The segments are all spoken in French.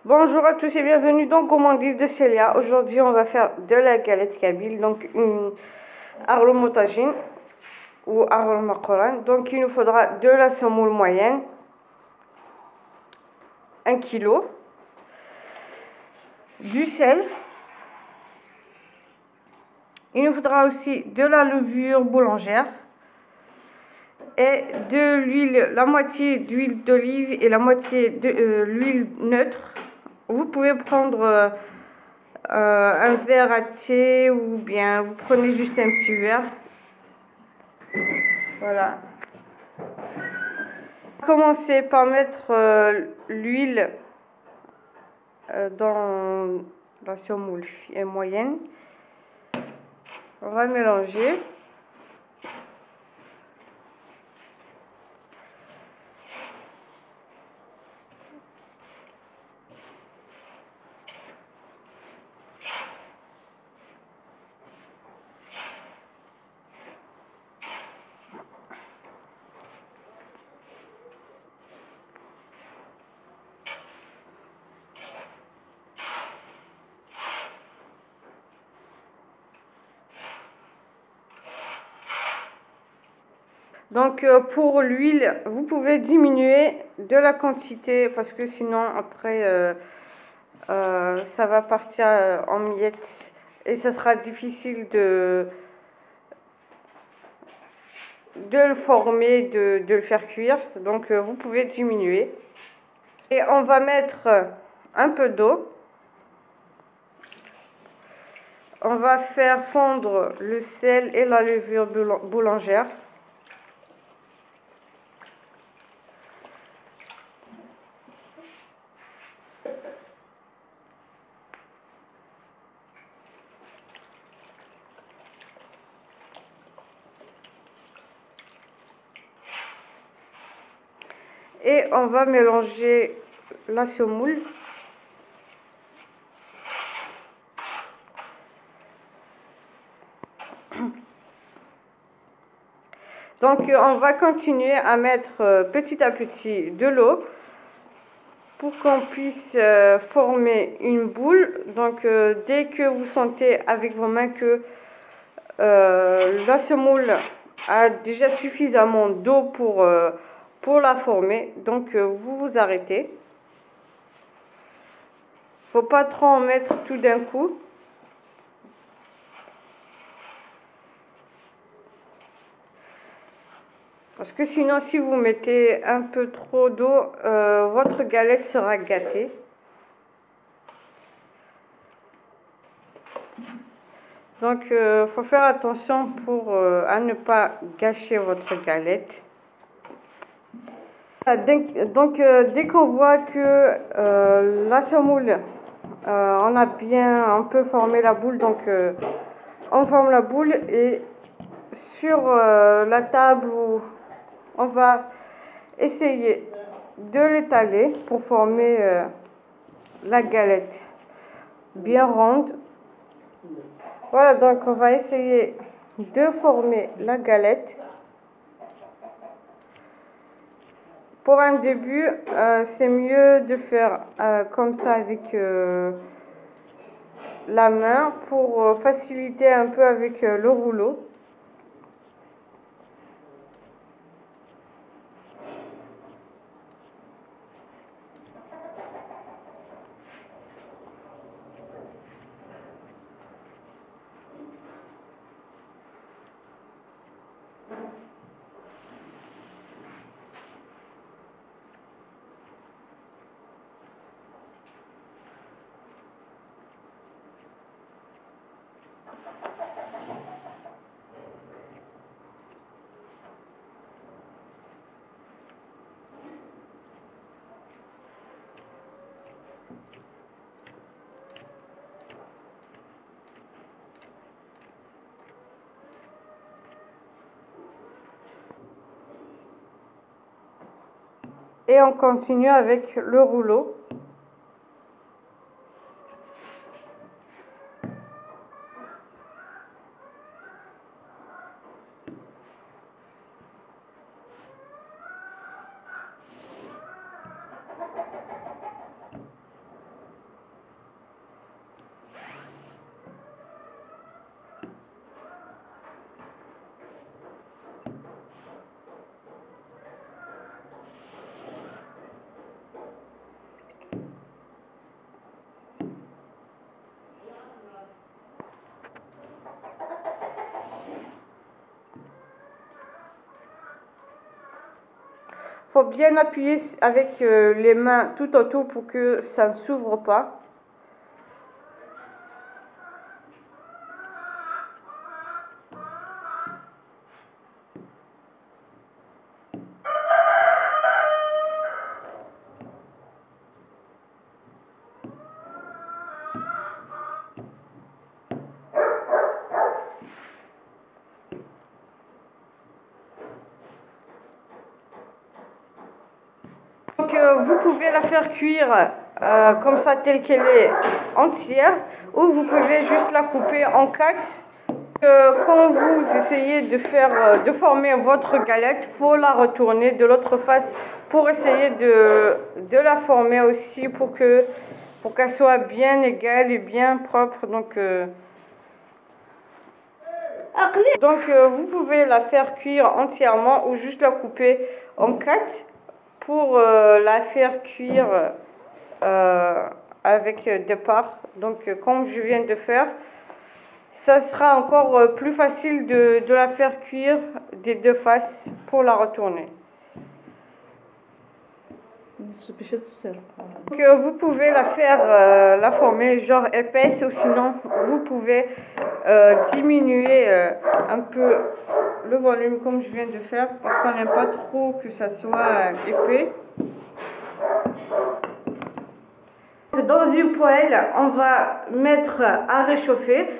Bonjour à tous et bienvenue dans Gourmandise de Célia. Aujourd'hui, on va faire de la galette kabyle, donc une arlom tagine ou arlom makoran. Donc, il nous faudra de la semoule moyenne, 1 kg, du sel. Il nous faudra aussi de la levure boulangère et de l'huile, la moitié d'huile d'olive et la moitié de l'huile neutre. Vous pouvez prendre un verre à thé ou bien vous prenez juste un petit verre. Voilà. Commencez par mettre l'huile dans la semoule moyenne. On va mélanger. Donc pour l'huile, vous pouvez diminuer de la quantité parce que sinon après ça va partir en miettes et ce sera difficile de le former, de le faire cuire. Donc vous pouvez diminuer. Et on va mettre un peu d'eau. On va faire fondre le sel et la levure boulangère. Et on va mélanger la semoule. Donc on va continuer à mettre petit à petit de l'eau pour qu'on puisse former une boule. Donc dès que vous sentez avec vos mains que la semoule a déjà suffisamment d'eau pour la former, donc vous vous arrêtez. Faut pas trop en mettre tout d'un coup. Parce que sinon, si vous mettez un peu trop d'eau, votre galette sera gâtée. Donc, faut faire attention à ne pas gâcher votre galette. Donc, dès qu'on voit que la semoule, on a bien un peu formé la boule, donc on forme la boule et sur la table, on va essayer de l'étaler pour former la galette bien ronde. Voilà, donc on va essayer de former la galette. Pour un début, c'est mieux de faire comme ça avec la main pour faciliter un peu avec le rouleau. Et on continue avec le rouleau. faut bien appuyer avec les mains tout autour pour que ça ne s'ouvre pas. Donc vous pouvez la faire cuire comme ça telle qu'elle est entière, ou vous pouvez juste la couper en 4. Quand vous essayez de former votre galette, faut la retourner de l'autre face pour essayer de la former aussi pour qu'elle soit bien égale et bien propre. Donc vous pouvez la faire cuire entièrement ou juste la couper en 4 pour la faire cuire avec des parts. Donc comme je viens de faire, ça sera encore plus facile de la faire cuire des deux faces pour la retourner. Donc vous pouvez la faire la former genre épaisse, ou sinon vous pouvez diminuer un peu le volume comme je viens de faire, parce qu'on n'aime pas trop que ça soit épais. Dans une poêle, on va mettre à réchauffer.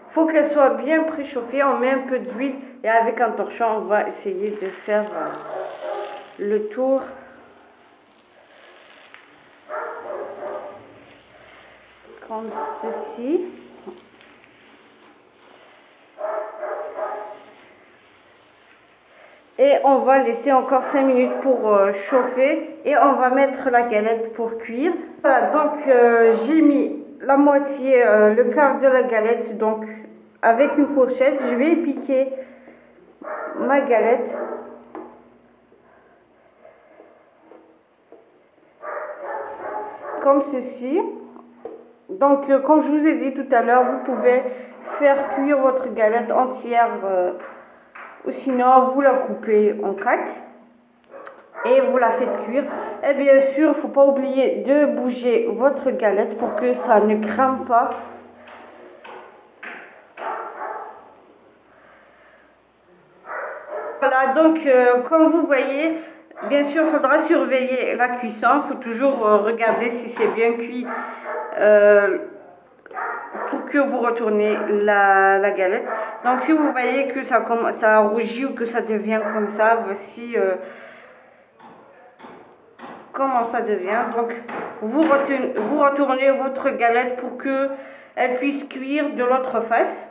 Faut qu'elle soit bien préchauffée. On met un peu d'huile et avec un torchon, on va essayer de faire le tour. Comme ceci. Et on va laisser encore 5 minutes pour chauffer et on va mettre la galette pour cuire. Voilà, donc j'ai mis la moitié, le quart de la galette, donc avec une fourchette, je vais piquer ma galette. Comme ceci. Donc comme je vous ai dit tout à l'heure, vous pouvez faire cuire votre galette entière ou sinon vous la coupez en 4 et vous la faites cuire. Et bien sûr, il ne faut pas oublier de bouger votre galette pour que ça ne crame pas. Voilà, donc comme vous voyez, bien sûr, il faudra surveiller la cuisson. Il faut toujours regarder si c'est bien cuit pour que vous retournez la galette. Donc si vous voyez que ça rougit ou que ça devient comme ça, voici comment ça devient. Donc vous retournez votre galette pour que elle puisse cuire de l'autre face.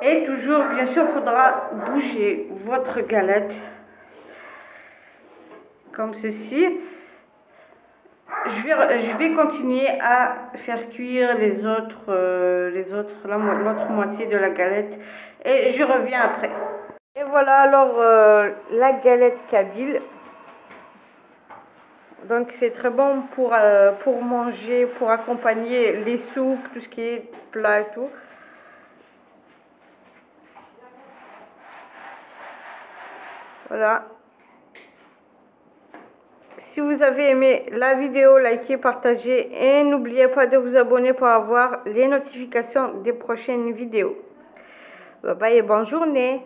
Et toujours, bien sûr, il faudra bouger votre galette comme ceci. Je vais continuer à faire cuire l'autre moitié de la galette et je reviens après. Et voilà alors la galette kabyle. Donc c'est très bon pour manger, pour accompagner les soupes, tout ce qui est plat et tout. Voilà. Si vous avez aimé la vidéo, likez, partagez et n'oubliez pas de vous abonner pour avoir les notifications des prochaines vidéos. Bye bye et bonne journée.